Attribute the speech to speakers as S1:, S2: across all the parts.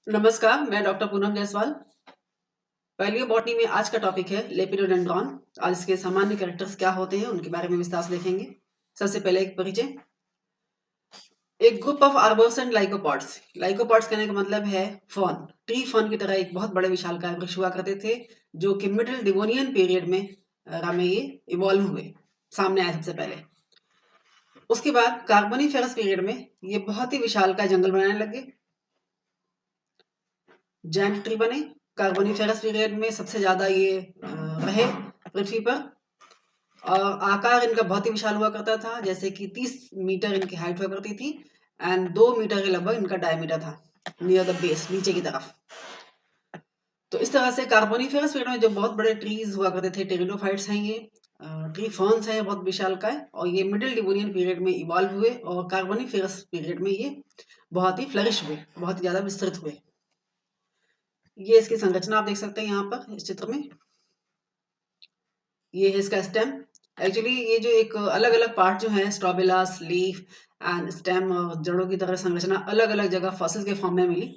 S1: नमस्कार, मैं doctor Poonam Jaiswal. Palaeobotany में आज का टॉपिक है लेपिडोडेंड्रॉन। आज इसके सामान्य कैरेक्टर्स क्या होते हैं उनके बारे में विस्तार से देखेंगे। सबसे पहले एक परिचय। एक ग्रुप ऑफ आर्बोर्स एंड लाइकोपॉड्स। लाइकोपॉड्स कहने का मतलब है फर्न। ट्री फर्न की तरह एक बहुत बड़े विशालकाय वृक्ष हुआ करते थे जो कि मिडिल डिवोनियन पीरियड में ये इवॉल्व हुए, सामने आए सबसे पहले। उसके बाद कार्बोनिफेरस पीरियड में ये बहुत ही विशालकाय जंगल बनाने लगे, जायंट ट्री बने। कार्बोनिफेरस पीरियड में सबसे ज्यादा ये रहे पृथ्वी पर, और आकार इनका बहुत ही विशाल हुआ करता था, जैसे कि 30 मीटर इनकी हाइट हुआ करती थी एंड 2 मीटर के लगभग इनका डायमीटर था नियर द बेस, नीचे की तरफ। तो इस तरह से कार्बोनिफेरस पीरियड में जो बहुत बड़े ट्रीज हुआ करते थे, टेरिडोफाइट्स हैं ये, ट्री फर्न्स हैं बहुत विशाल का है, और ये मिडिल डिवोनियन पीरियड में इवॉल्व हुए और कार्बोनिफेरस पीरियड में ये बहुत ही फ्लरिश हुए, बहुत ही ज्यादा विस्तृत हुए। ये इसकी संरचना आप देख सकते हैं यहाँ पर इस चित्र में। ये है इसका स्टेम। एक्चुअली ये जो एक अलग अलग पार्ट जो है, स्ट्रॉबिलास, लीफ एंड स्टेम और जड़ों की तरह संरचना अलग अलग जगह फॉसिल्स के फॉर्म में मिली।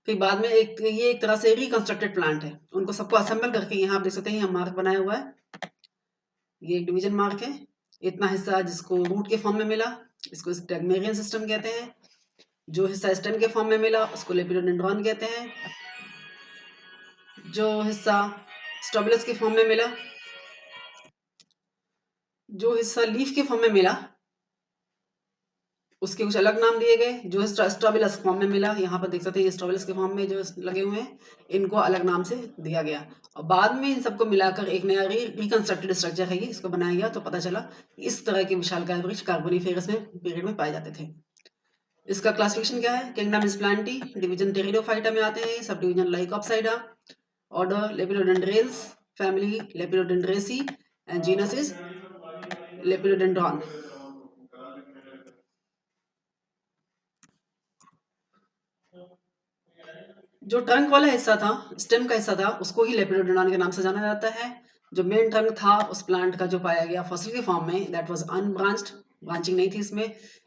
S1: फिर बाद में ये एक तरह से रिकंस्ट्रक्टेड प्लांट है। उनको सबको असेंबल करके यहाँ आप देख सकते हैं, यहाँ मार्क बनाया हुआ है। ये एक डिवीजन मार्क है। इतना हिस्सा जिसको रूट के फॉर्म में मिला, इसको स्टेगमेरियन सिस्टम कहते हैं। जो हिस्सा स्टेम के फॉर्म में मिला उसको लेपिडोडेंड्रॉन कहते हैं। जो हिस्सा स्ट्रॉबिलस के फॉर्म में मिला, जो हिस्सा लीफ के फॉर्म में मिला, उसके कुछ अलग नाम दिए गए। जो स्ट्रॉबिलस फॉर्म में मिला, यहाँ पर देख सकते हैं ये स्ट्रॉबिलस के फॉर्म में जो लगे हुए हैं, इनको अलग नाम से दिया गया। और बाद में इन सबको मिलाकर एक नया रिकंस्ट्रक्टेड स्ट्रक्चर है ये, इसको बनाया गया। तो पता चला इस तरह के विशालकाय वृक्ष कार्बोनिफेरस में पीरियड में पाए जाते थे। इसका क्लासिफिकेशन क्या है? Kingdom is plantae, division pteridophyta में आते हैं, subdivision lycopsida, order lepidodendrales, family lepidodendraceae and genus is lepidodendron. जो ट्रंक वाला हिस्सा था, स्टेम का हिस्सा था, उसको ही लेपिडोडेंड्रॉन के नाम से जाना जाता है। जो मेन ट्रंक था उस प्लांट का जो पाया गया फॉसिल के फॉर्म में, दैट वाज अनब्रांच्ड, ब्रांचिंग नहीं थी इसमें।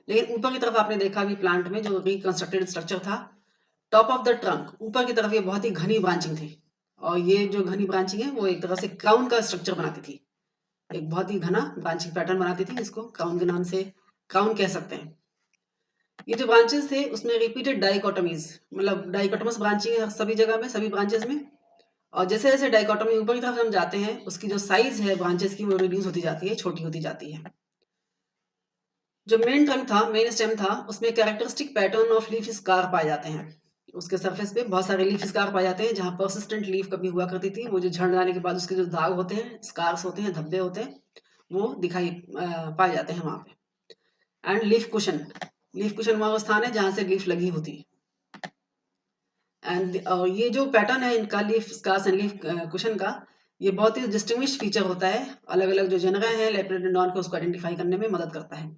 S1: लेकिन ऊपर की तरफ आपने देखा भी प्लांट में जो रिकंस्ट्रक्टेड स्ट्रक्चर था, टॉप ऑफ द ट्रंक ऊपर की तरफ ये बहुत ही घनी ब्रांचिंग थी। और ये जो घनी ब्रांचिंग है वो एक तरह से क्राउन का स्ट्रक्चर बनाती थी, एक बहुत ही घना ब्रांचिंग पैटर्न बनाती थी, जिसको क्राउन के नाम से क्राउन कह सकते हैं। ये जो ब्रांचेस थे उसमें रिपीटेड डाइकोटमीज, मतलब डाइकोटमस ब्रांचिंग है सभी जगह में, सभी ब्रांचेस में। और जैसे जैसे डाइकोटमी ऊपर की तरफ हम जाते हैं, उसकी जो साइज है ब्रांचेस की वो रिड्यूस होती जाती है, छोटी होती जाती है। जो मेन ट्रंक था, मेन स्टेम था, उसमें characteristic pattern of leaf scar पाए जाते हैं। उसके सरफेस पे बहुत सारे लीफ स्कार पाए जाते हैं, जहाँ परसिस्टेंट लीफ कभी हुआ करती थी, वो जो झड़ जाने के बाद उसके जो दाग होते हैं, स्कार्स होते हैं, धब्बे होते हैं, वो दिखाई पाए जाते हैं वहां पे। And leaf cushion, leaf cushion वह स्थान है जहां से लीफ लगी होती है। एंड ये जो पैटर्न है इनका, leaf scars and leaf cushion का, ये बहुत ही डिस्टिंग्विश फीचर होता है। अलग अलग जो जनरा है लेपिडोडेंड्रॉन को, उसको आइडेंटिफाई करने में मदद करता है।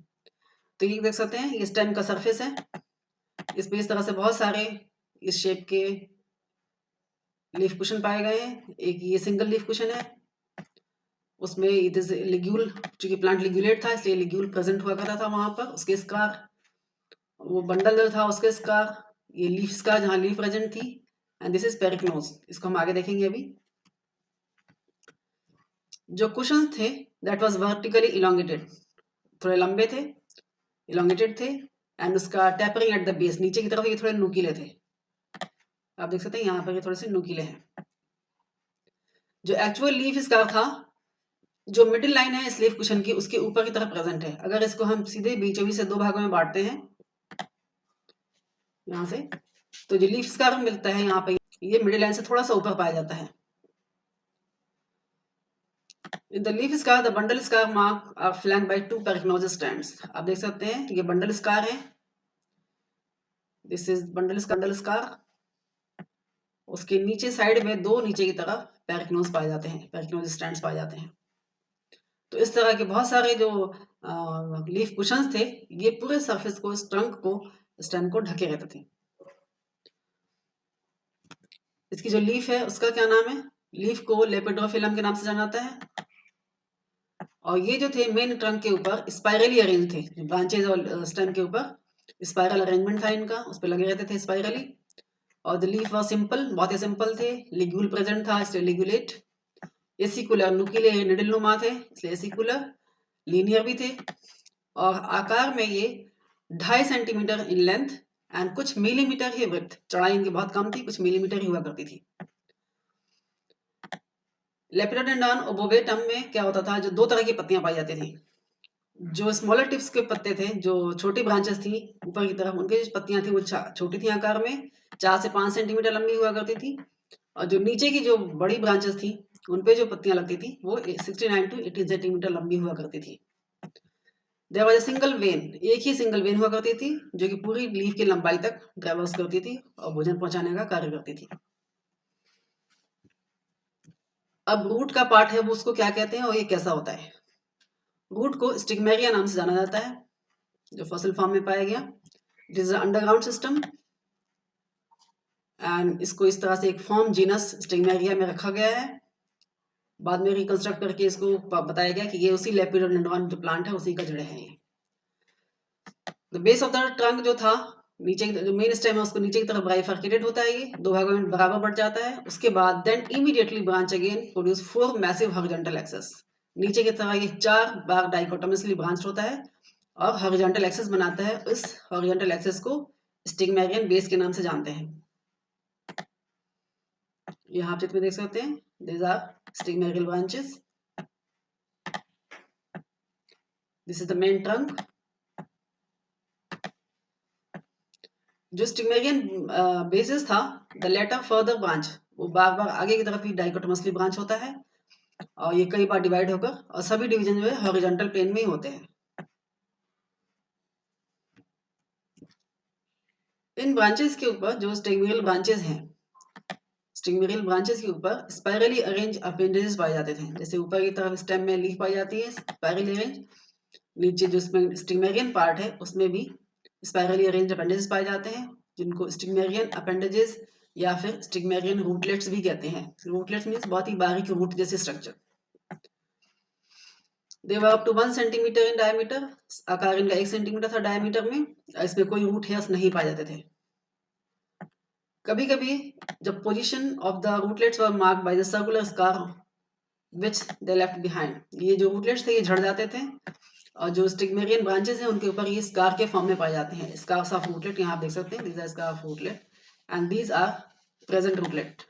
S1: तो ये देख सकते हैं, ये स्टेम का सरफेस है। इस पे इस तरह से बहुत सारे इस शेप के लीफ कुशन पाए गए हैं। एक ये सिंगल लीफ कुशन है, उसमें इट इज लिग्यूल, चूंकि प्लांट लिग्यूलेट था इसलिए लिग्यूल प्रेजेंट हुआ करता था वहां पर, उसके स्कार। वो बंडल था उसके स्कार। ये लीफ स्कार जहाँ लीफ प्रेजेंट थी। एंड दिस इज पेरिक्नोज, इसको हम आगे देखेंगे अभी। जो कुशन थे, दैट वाज वर्टिकली इलोंगेटेड, थोड़े लंबे थे, इलोंगेटेड थे। एंड उसका टेपरिंग एट द बेस, नीचे की तरफ ये थोड़े नुकीले थे। आप देख सकते हैं यहाँ पर ये थोड़े से नुकीले हैं। जो एक्चुअल लीफ स्कार था, जो मिडिल लाइन है इस लीफ कुशन की, उसके ऊपर की तरफ प्रेजेंट है। अगर इसको हम सीधे बीचों बीच से दो भागों में बांटते हैं यहाँ से, तो जो लीफ स्कार मिलता है यहाँ पे, ये मिडिल लाइन से थोड़ा सा ऊपर पाया जाता है। In the leaf scar, the bundle scar mark are flanked by two perignosous strands. आप देख सकते हैं ये बंडल स्कार है, दिस इज बंडल स्कार। उसके नीचे साइड में दो नीचे की तरफ पेरिक्नोज पाए जाते हैं, पेरिक्नोज स्ट्रैंड्स पाए जाते हैं। तो इस तरह के बहुत सारे जो लीफ कुशंस थे, ये पूरे सरफेस को, इस ट्रंक को, स्टेम को ढके रहते थे। इसकी जो लीफ है उसका क्या नाम है? लीफ को लेपिडोफिलम के नाम से जाना जाता है। और ये जो थे मेन ट्रंक के ऊपर स्पाइरली अरेंज थे, ब्रांचेज और स्टेम के ऊपर स्पाइरल अरेंजमेंट था इनका, उस पर लगे रहते थे स्पाइरली। और द लीफ वॉज सिंपल, बहुत ही सिंपल थे, लिग्यूल प्रेजेंट था इसलिए लिग्यूलेट, एसिकुलर नुकीले निडल नुमा थे इसलिए एसिकुलर, लीनियर भी थे, और आकार में ये 2.5 सेंटीमीटर इन लेंथ एंड कुछ मिलीमीटर ही विड्थ, चौड़ाई इनकी बहुत कम थी, कुछ मिलीमीटर ही हुआ करती थी। लेपिडोडेंड्रॉन ओबोवेटम में क्या होता था, जो दो तरह की पत्तियां पाई जाती थी, जो स्मॉलर टिप्स के पत्ते थे, जो छोटी ब्रांचेस थी ऊपर की तरफ, उनकी जो पत्तियां थी वो छोटी थी आकार में, 4 से 5 सेंटीमीटर लंबी हुआ करती थी, और जो नीचे की जो बड़ी ब्रांचेस थी उन पे जो पत्तियां लगती थी वो 69 टू 18 सेंटीमीटर लंबी हुआ करती थी। There was a single vein, एक ही सिंगल वेन हुआ करती थी जो कि पूरी लीफ की लंबाई तक ट्रेवर्स करती थी और भोजन पहुंचाने का कार्य करती थी। अब रूट का पार्ट है वो उसको क्या कहते हैं और ये कैसा होता है। रूट को स्टिग्मेरिया नाम से जाना जाता है, जो फॉसिल फॉर्म में पाया गया। It is underground system and इसको इस तरह से एक फॉर्म जीनस स्टिग्मेरिया में रखा गया है। बाद में रिकंस्ट्रक्ट करके इसको बताया गया कि ये उसी लेपिडोडेंड्रॉन जो प्लांट है उसी का जड़ है ये। The base of the trunk जो था, नीचे जो मेन स्टेम है उसको नीचे की तरफ बाइफर्केटेड होता है, ये दो भागों में बराबर बढ़ जाता है। उसके बाद then immediately branch again produce 4 massive horizontal axes, नीचे की तरह ये 4 बार डाइकोटोमसली ब्रांच होता है और हॉरिजॉन्टल एक्सेस बनाता है। इस हॉरिजॉन्टल एक्सेस को स्टिग्मेरियन बेस के नाम से जानते हैं। यहाँ आप चित्र में देख सकते हैं, these are stigmatic branches, this is the main trunk। जो स्टिग्मेरियन बेसिस था, द लेटर फर्दर ब्रांच, वो बार बार आगे की तरफ ही डाइकोटोमसली ब्रांच होता है और ये कई बार डिवाइड होकर, और सभी डिवीजन जो है हॉरिजॉन्टल प्लेन में ही होते हैं। इन ब्रांचेस के ऊपर जो स्टिग्मेरियल ब्रांचेस हैं, स्टिग्मेरियल ब्रांचेस के ऊपर स्पाइरली अरेंज अपेंडेजेस पाए जाते थे। जैसे ऊपर की तरफ स्टेम में लीफ पाई जाती है स्पाइरली अरेंज, नीचे जो स्टिग्मेरियन पार्ट है उसमें भी स्पाइरली अरेंज अपेंडेजेस पाए जाते हैं, जिनको स्टिग्मेरियन अपेंडेजेस या फिर स्टिग्मेरियन रूटलेट्स भी कहते हैं। रूटलेट्स मींस बहुत ही बारीक रूट जैसे structure. They were up to 1 centimetre in diameter, आकार इनका 1 सेंटीमीटर था डायमीटर में, इसमें कोई रूट हेयर्स नहीं पाए जाते थे। कभी कभी जब position of the rootlets were marked by the circular scar which they left behind, ये जो रूटलेट्स थे ये झड़ जाते थे और जो स्टिग्मेरियन ब्रांचेस हैं उनके ऊपर ये स्कार के फॉर्म में पाए जाते हैं, स्कार्स ऑफ रूटलेट। यहाँ आप देख सकते हैं, these are scar of rootlet and these are present rootlet.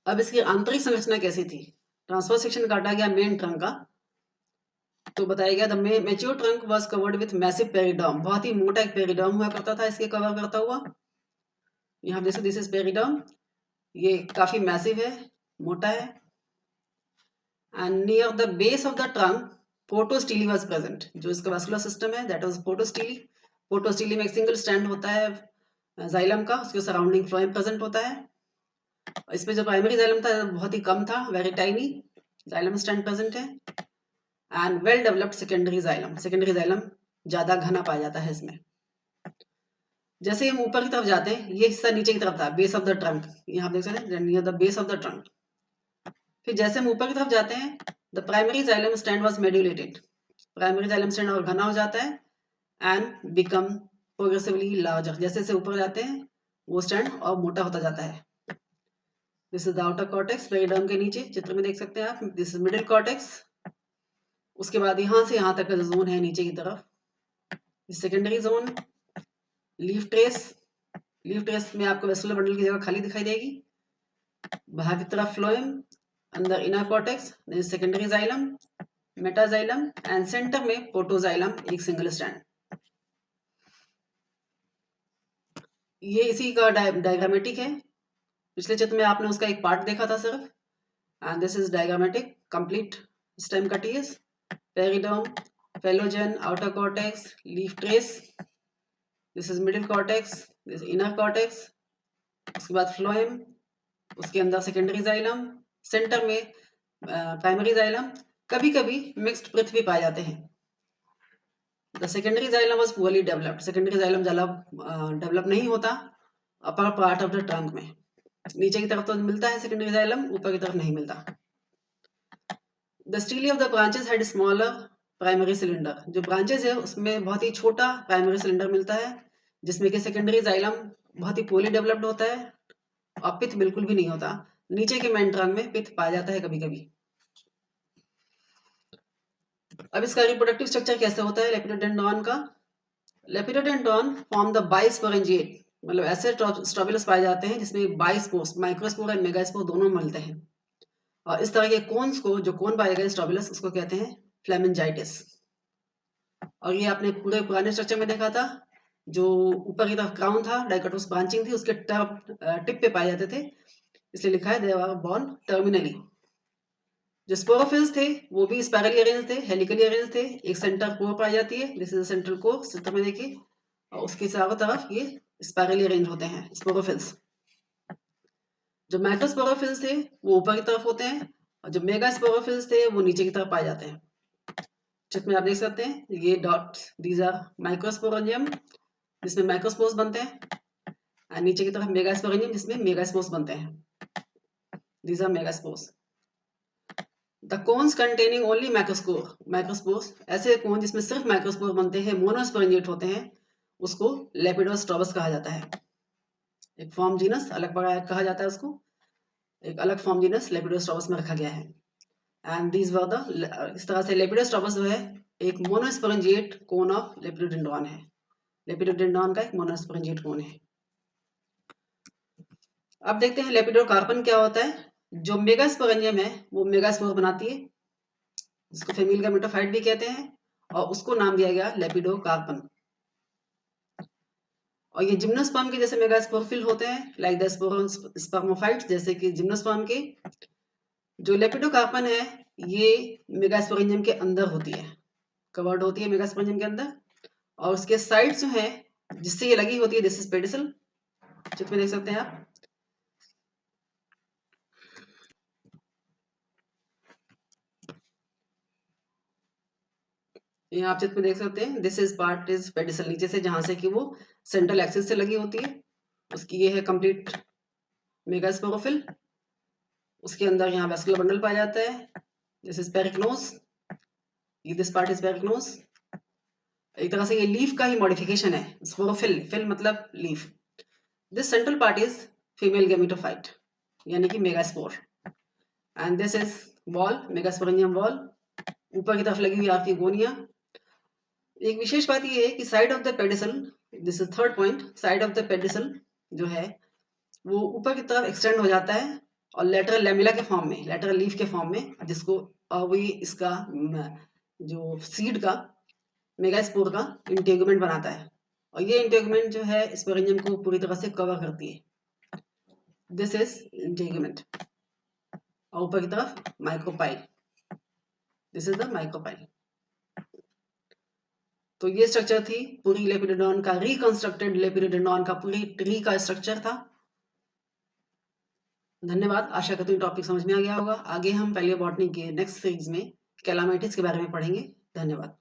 S1: अब इसकी आंतरिक संरचना कैसी थी। ट्रांसफर सेक्शन काटा गया मेन ट्रंक का, तो बताया गया the mature trunk was covered with massive periderm, बहुत ही मोटा एक पेरिडर्म हुआ करता था इसके कवर करता हुआ। यहाँ देखो दिस इज पेरिडर्म, ये काफी मैसिव है, मोटा है। And near the base of the trunk protostele was present, जो इसका वास्कुलर सिस्टम है दैट वाज फोटोस्टीली। फोटोस्टीली में एक सिंगल स्टैंड होता है जाइलम का, उसके सराउंडिंग फ्लोएम प्रेजेंट होता है। इसमें जो प्राइमरी जाइलम था बहुत ही कम था, very tiny xylem strand present है। And well developed secondary xylem, secondary xylem ज्यादा घना पाया जाता है इसमें। जैसे हम ऊपर की तरफ जाते हैं, ये हिस्सा नीचे की तरफ था, बेस ऑफ द ट्रंक, यहाँ देख सकते हैं near the base of the trunk. फिर जैसे हम ऊपर की तरफ जाते हैं, the primary xylem strand was medullated, primary xylem strand और घना हो जाता है एंड बिकम प्रोग्रेसिवली लार्जर, जैसे जैसे ऊपर जाते हैं वो स्टैंड और मोटा होता जाता है। This is the outer cortex, periderm के नीचे चित्र में देख सकते हैं आप, दिस इज मिडिल कॉर्टेक्स। उसके बाद यहाँ से यहाँ तक का जो जोन है नीचे की तरफ, secondary zone. Leaf trace, leaf trace में आपको वेस्कुलर बंडल की जगह खाली दिखाई देगी। बाहर की तरफ फ्लोएम, अंदर inner cortex, secondary xylem, metaxylem and centre में प्रोटोजाइलम, एक सिंगल स्टैंड। ये इसी का डायग्रामेटिक है, पिछले चित्र में आपने उसका एक पार्ट देखा था सिर्फ। And this is diagrammatic complete stem का TS, periderm, phellogen, outer cortex, leaf trace, this is middle cortex, this inner cortex, उसके बाद फ्लोएम, उसके अंदर सेकेंडरी जाइलम, सेंटर में प्राइमरी जाइलम। कभी कभी मिक्स्ड पृथ्वी पाए जाते हैं। The secondary xylem was poorly developed, secondary xylem ज्यादा डेवलप नहीं होता upper part of the trunk में, नीचे की तरफ तो मिलता है सेकेंडरी जाइलम, ऊपर की तरफ नहीं मिलता। The steely of the branches had smaller primary cylinder, जो ब्रांचेस है उसमें बहुत ही छोटा प्राइमरी सिलेंडर मिलता है, जिसमें कि सेकेंडरी जाइलम बहुत ही पोली डेवलप्ड होता है और पित्त बिल्कुल भी नहीं होता। नीचे के मेन ट्रंक में पित्त पाया जाता है कभी कभी। अब इसका रिप्रोडक्टिव स्ट्रक्चर कैसे होता है लेपिडोडेंड्रॉन का? लेपिडोडेंड्रॉन फॉर्म द बाइस्पोरेंजिएट, मतलब ऐसे स्ट्रोबिलस पाए जाते हैं जिसमें 22 स्पोर्स, माइक्रोस्पोर एंड मेगास्पोर दोनों मिलते हैं। और इस तरह के कोन्स को, जो कोन पाए गए स्ट्रोबिलस, उसको कहते हैं फ्लेमेंजाइटिस। और ये आपने पूरे पुराने स्ट्रक्चर में देखा था, जो ऊपर की तरफ क्राउन था, डाइकोटोस ब्रांचिंग थी, उसके टिप पे पाए जाते थे, इसलिए लिखा है दे आर बोर्न टर्मिनली। जो स्पोरोफिल्स थे वो भी स्पाइरली अरेंज थे, हेलिकली अरेंज थे। एक सेंटर कोर पाई जाती है, दिस इज सेंट्रल कोर, चित्र में देखिए, और उसके चारों तरफ ये स्पाइरली अरेंज होते हैं स्पोरोफिल्स। जो माइक्रोस्पोरोफिल्स थे वो ऊपर की तरफ होते हैं, और जो मेगा स्पोरोफिल्स थे वो नीचे की तरफ पाए जाते हैं। चित्र में आप देख सकते हैं ये डॉट, दीज आर माइक्रोस्पोरेंजियम जिसमें माइक्रोस्पोर्स बनते हैं, और नीचे की तरफ मेगास्पोरेंजियम जिसमें मेगास्पोर्स बनते हैं, these are megaspores. The cones containing only microspores, ऐसे कोन जिसमें सिर्फ माइक्रोस्पोर बनते हैं, मोनोस्पोरेंजिएट होते हैं, उसको लेपिडोस्ट्रोबस कहा जाता है। एक फॉर्म जीनस अलग कहा जाता है उसको, एक अलग फॉर्म जीनस लेपिडोस्ट्रोबस में रखा गया है। एंड दीज वर द, इस तरह से लेपिडोस्ट्रोबस जो है एक मोनोस्पोरेंजिएट कोन ऑफ लेपिडोडेंड्रॉन है। लेपिडोडेंड्रॉन का एक मोनोस्पोरेंजिएट कोन है। अब देखते हैं लेपिडोकार्पन क्या होता है। जो मेगास्पोरेंजियम है वो मेगास्पोर बनाती है, जिसको फीमेल गैमेटोफाइट भी कहते हैं, और उसको नाम दिया गया लेपिडोकार्पन। और ये जिम्नोस्पर्म के जैसे मेगास्पोरफिल होते हैं, लाइक द स्पर्मोफाइट्स, जैसे कि जिम्नोस्पर्म के। जो लेपिडोकार्पन है ये मेगास्पोरेंजियम के अंदर होती है, कवर्ड होती है मेगास्पोरेंजियम के अंदर, और उसके साइड्स जो है जिससे ये लगी होती है, दिस इज पेडिसल, चित्र में देख सकते हैं आप। ये आप चित्र में देख सकते हैं, this is part is pedicel, नीचे से जहां से कि वो सेंट्रल एक्सिस से लगी होती है, उसकी ये है कंप्लीट मेगास्पोरोफिल। उसके अंदर यहाँ वेस्कुलर बंडल पाया जाता है, this is parichnos, this part is parichnos. एक तरह से ये लीफ का ही मॉडिफिकेशन है, स्पोरोफिल, फिल मतलब leaf. This central part is female gametophyte यानी कि megaspore, and this is wall, megasporangium wall. ऊपर की तरफ लगी हुई आपकी गोनिया। एक विशेष बात ये है कि side of the pedicel, this is third point, side of the pedicel जो है वो ऊपर की तरफ एक्सटेंड हो जाता है, और लेटरल लैमेला के फॉर्म में, लेटरल लीफ के फॉर्म में, जिसको वही इसका जो सीड का, मेगास्पोर का इंटेगुमेंट बनाता है। और ये इंटेगुमेंट जो है स्पोरेंजियम को पूरी तरह से कवर करती है, दिस इज इंटेगुमेंट। और ऊपर की तरफ micropyle, this is the micropyle. तो ये स्ट्रक्चर थी पूरी लेपिडोडॉन का, रिकंस्ट्रक्टेड लेपिडोडेंड्रॉन का पूरी ट्री का स्ट्रक्चर था। धन्यवाद, आशा करती हूँ टॉपिक समझ में आ गया होगा। आगे हम पैलियोबॉटनी के नेक्स्ट सीरीज में कैलामाइटिस के बारे में पढ़ेंगे। धन्यवाद।